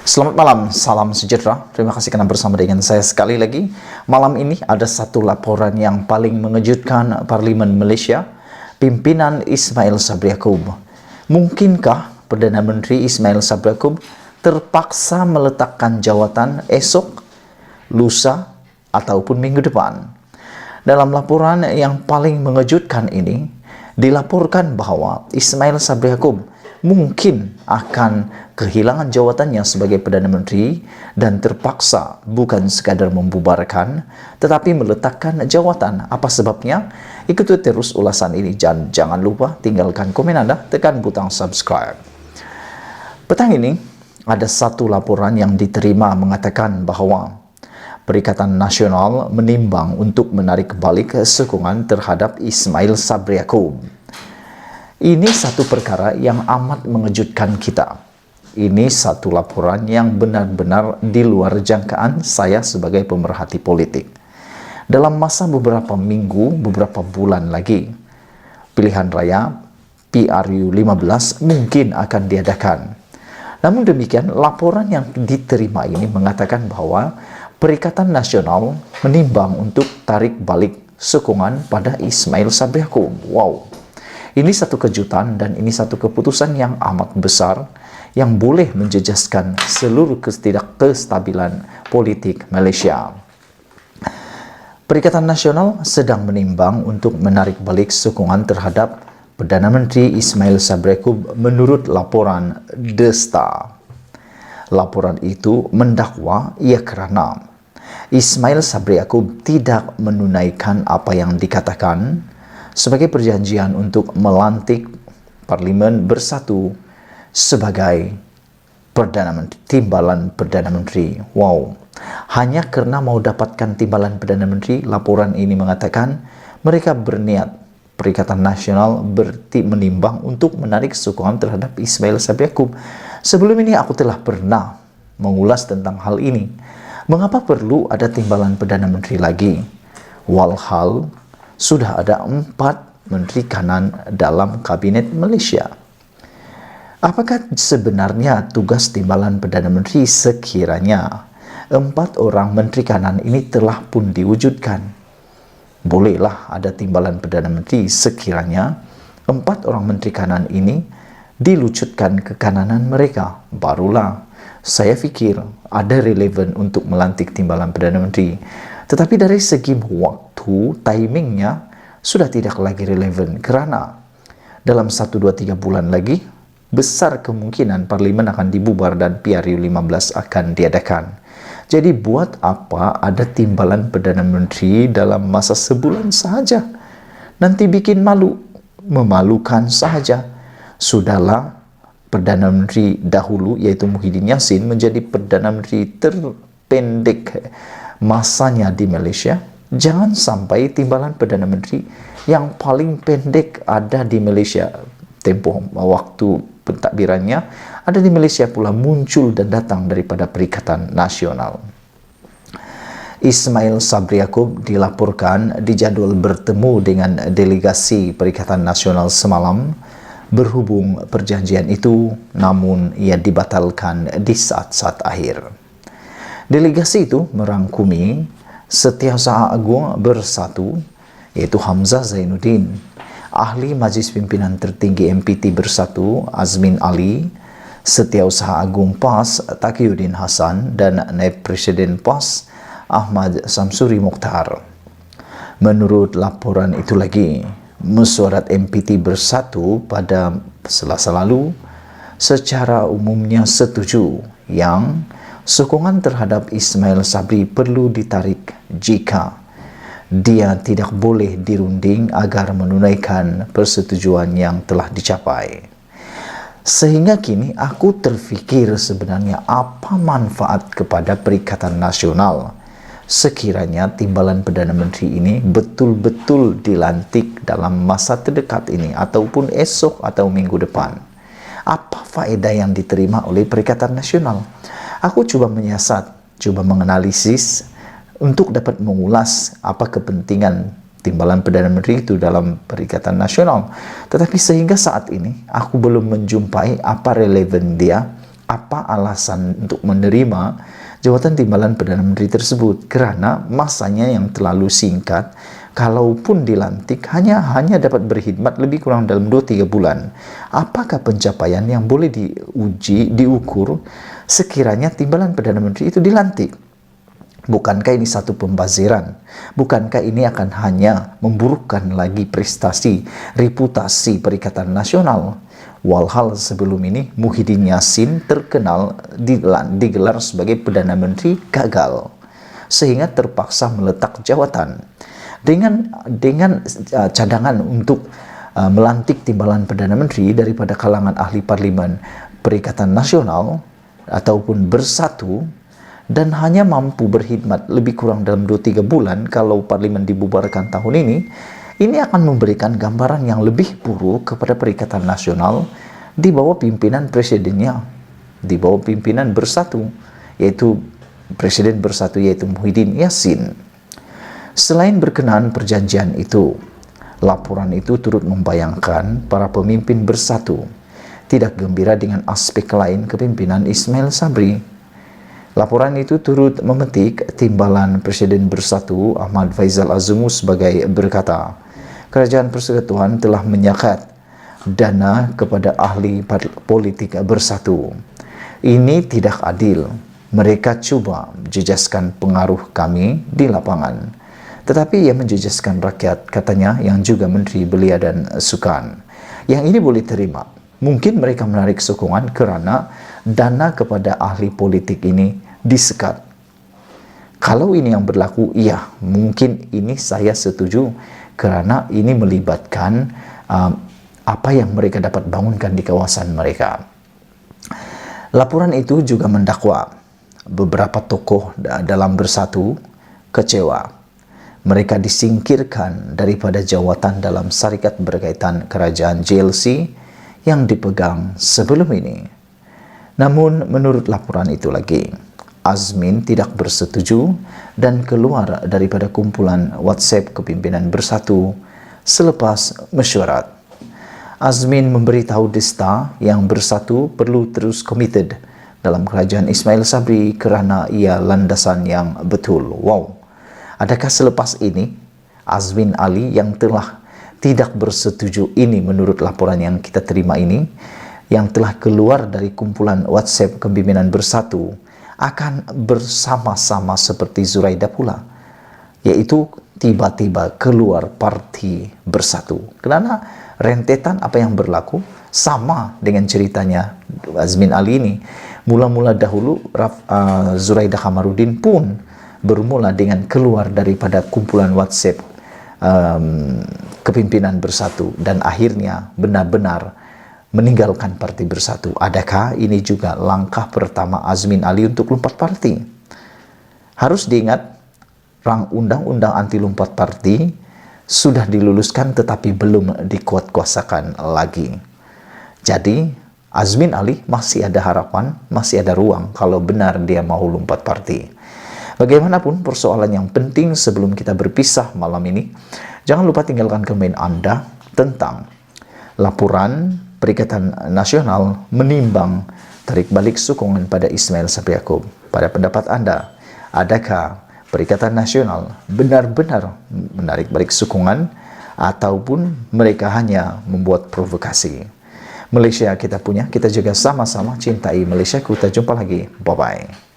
Selamat malam, salam sejahtera. Terima kasih karena bersama dengan saya sekali lagi. Malam ini ada satu laporan yang paling mengejutkan Parlimen Malaysia, pimpinan Ismail Sabri Yaakob. Mungkinkah Perdana Menteri Ismail Sabri Yaakob terpaksa meletakkan jawatan esok, lusa, ataupun minggu depan? Dalam laporan yang paling mengejutkan ini, dilaporkan bahwa Ismail Sabri Yaakob mungkin akan kehilangan jawatannya sebagai Perdana Menteri dan terpaksa bukan sekadar membubarkan tetapi meletakkan jawatan. Apa sebabnya? Ikuti terus ulasan ini dan jangan lupa tinggalkan komen Anda, tekan butang subscribe. Petang ini ada satu laporan yang diterima mengatakan bahwa Perikatan Nasional menimbang untuk menarik balik sokongan terhadap Ismail Sabri Yaakob. Ini satu perkara yang amat mengejutkan kita. Ini satu laporan yang benar-benar di luar jangkaan saya sebagai pemerhati politik. Dalam masa beberapa minggu, beberapa bulan lagi, pilihan raya PRU 15 mungkin akan diadakan. Namun demikian, laporan yang diterima ini mengatakan bahwa Perikatan Nasional menimbang untuk tarik balik sokongan pada Ismail Sabri Yaakob. Wow! Ini satu kejutan dan ini satu keputusan yang amat besar yang boleh menjejaskan seluruh kestabilan politik Malaysia. Perikatan Nasional sedang menimbang untuk menarik balik sokongan terhadap Perdana Menteri Ismail Sabri Yaakob menurut laporan The Star. Laporan itu mendakwa ia kerana Ismail Sabri Yaakob tidak menunaikan apa yang dikatakan sebagai perjanjian untuk melantik Parlimen Bersatu sebagai timbalan Perdana Menteri. Wow, hanya kerana mau dapatkan timbalan Perdana Menteri, laporan ini mengatakan mereka berniat Perikatan Nasional menimbang untuk menarik sokongan terhadap Ismail Sabri Yaakob. Sebelum ini aku telah pernah mengulas tentang hal ini. Mengapa perlu ada timbalan Perdana Menteri lagi? Walhal sudah ada 4 Menteri Kanan dalam Kabinet Malaysia. Apakah sebenarnya tugas timbalan Perdana Menteri sekiranya 4 orang Menteri Kanan ini telah pun diwujudkan? Bolehlah ada timbalan Perdana Menteri sekiranya 4 orang Menteri Kanan ini dilucutkan kekananan mereka. Barulah saya fikir ada relevan untuk melantik timbalan Perdana Menteri. Tetapi dari segi waktu, timingnya sudah tidak lagi relevan kerana dalam 1, 2, 3 bulan lagi besar kemungkinan Parlimen akan dibubar dan PRU 15 akan diadakan. Jadi buat apa ada timbalan Perdana Menteri dalam masa sebulan sahaja? Nanti bikin malu, memalukan sahaja. Sudahlah Perdana Menteri dahulu yaitu Muhyiddin Yassin menjadi Perdana Menteri terpendek masanya di Malaysia. Jangan sampai timbalan Perdana Menteri yang paling pendek ada di Malaysia tempoh waktu pentadbirannya ada di Malaysia pula muncul dan datang daripada Perikatan Nasional. Ismail Sabri Yaakob dilaporkan dijadual bertemu dengan delegasi Perikatan Nasional semalam. Berhubung perjanjian itu, namun ia dibatalkan di saat-saat akhir. Delegasi itu merangkumi Setiausaha Agung Bersatu, yaitu Hamzah Zainuddin, Ahli Majlis Pimpinan Tertinggi MPT Bersatu Azmin Ali, Setiausaha Agung PAS Taqiyuddin Hassan dan Naib Presiden PAS Ahmad Samsuri Mokhtar. Menurut laporan itu lagi, mesyuarat MPT Bersatu pada Selasa lalu secara umumnya setuju yang sokongan terhadap Ismail Sabri perlu ditarik jika dia tidak boleh dirunding agar menunaikan persetujuan yang telah dicapai. Sehingga kini aku terfikir sebenarnya apa manfaat kepada Perikatan Nasional sekiranya timbalan Perdana Menteri ini betul-betul dilantik dalam masa terdekat ini ataupun esok atau minggu depan. Apa faedah yang diterima oleh Perikatan Nasional? Aku cuba menyiasat, cuba menganalisis untuk dapat mengulas apa kepentingan timbalan Perdana Menteri itu dalam Perikatan Nasional. Tetapi sehingga saat ini, aku belum menjumpai apa relevan dia Apa alasan untuk menerima jawatan timbalan Perdana Menteri tersebut? Karena masanya yang terlalu singkat. Kalaupun dilantik hanya dapat berkhidmat lebih kurang dalam 2-3 bulan. Apakah pencapaian yang boleh diukur sekiranya timbalan Perdana Menteri itu dilantik? Bukankah ini satu pembaziran? Bukankah ini akan hanya memburukkan lagi prestasi, reputasi Perikatan Nasional? Walhal sebelum ini Muhyiddin Yassin terkenal digelar sebagai Perdana Menteri gagal, sehingga terpaksa meletak jawatan. Dengan cadangan untuk melantik timbalan Perdana Menteri daripada kalangan ahli parlimen Perikatan Nasional ataupun Bersatu, dan hanya mampu berkhidmat lebih kurang dalam 2-3 bulan kalau parlimen dibubarkan tahun ini akan memberikan gambaran yang lebih buruk kepada Perikatan Nasional di bawah pimpinan presidennya, di bawah pimpinan Bersatu, yaitu Presiden Bersatu yaitu Muhyiddin Yassin. Selain berkenaan perjanjian itu, laporan itu turut membayangkan para pemimpin Bersatu tidak gembira dengan aspek lain kepemimpinan Ismail Sabri. Laporan itu turut memetik timbalan Presiden Bersatu Ahmad Faizal Azumu sebagai berkata, Kerajaan Persekutuan telah menyakat dana kepada ahli politik Bersatu. Ini tidak adil. Mereka cuba menjejaskan pengaruh kami di lapangan. Tetapi ia menjejaskan rakyat, katanya, yang juga Menteri Belia dan Sukan. Yang ini boleh terima. Mungkin mereka menarik sokongan karena dana kepada ahli politik ini disekat. Kalau ini yang berlaku, iya, mungkin ini saya setuju karena ini melibatkan apa yang mereka dapat bangunkan di kawasan mereka. Laporan itu juga mendakwa beberapa tokoh dalam Bersatu kecewa. Mereka disingkirkan daripada jawatan dalam syarikat berkaitan kerajaan JLC yang dipegang sebelum ini. Namun menurut laporan itu lagi, Azmin tidak bersetuju dan keluar daripada kumpulan WhatsApp kepimpinan Bersatu selepas mesyuarat. Azmin memberitahu Desta yang Bersatu perlu terus committed dalam kerajaan Ismail Sabri kerana ia landasan yang betul. Wow. Adakah selepas ini Azmin Ali yang telah tidak bersetuju ini menurut laporan yang kita terima ini, yang telah keluar dari kumpulan WhatsApp kepimpinan Bersatu, akan bersama-sama seperti Zuraida pula, yaitu tiba-tiba keluar parti Bersatu? Kerana rentetan apa yang berlaku sama dengan ceritanya Azmin Ali ini. Mula-mula dahulu Zuraida Kamarudin pun bermula dengan keluar daripada kumpulan WhatsApp kepimpinan Bersatu dan akhirnya benar-benar meninggalkan parti Bersatu. Adakah ini juga langkah pertama Azmin Ali untuk lompat parti? Harus diingat, undang-undang anti lompat parti sudah diluluskan tetapi belum dikuatkuasakan lagi. Jadi Azmin Ali masih ada harapan, masih ada ruang kalau benar dia mau lompat parti. Bagaimanapun, persoalan yang penting sebelum kita berpisah malam ini, jangan lupa tinggalkan komen Anda tentang laporan Perikatan Nasional menimbang tarik balik sokongan pada Ismail Sabri Yaakob. Pada pendapat Anda, adakah Perikatan Nasional benar-benar menarik balik sokongan ataupun mereka hanya membuat provokasi? Malaysia kita punya, kita juga sama-sama cintai Malaysia. Kita jumpa lagi. Bye-bye.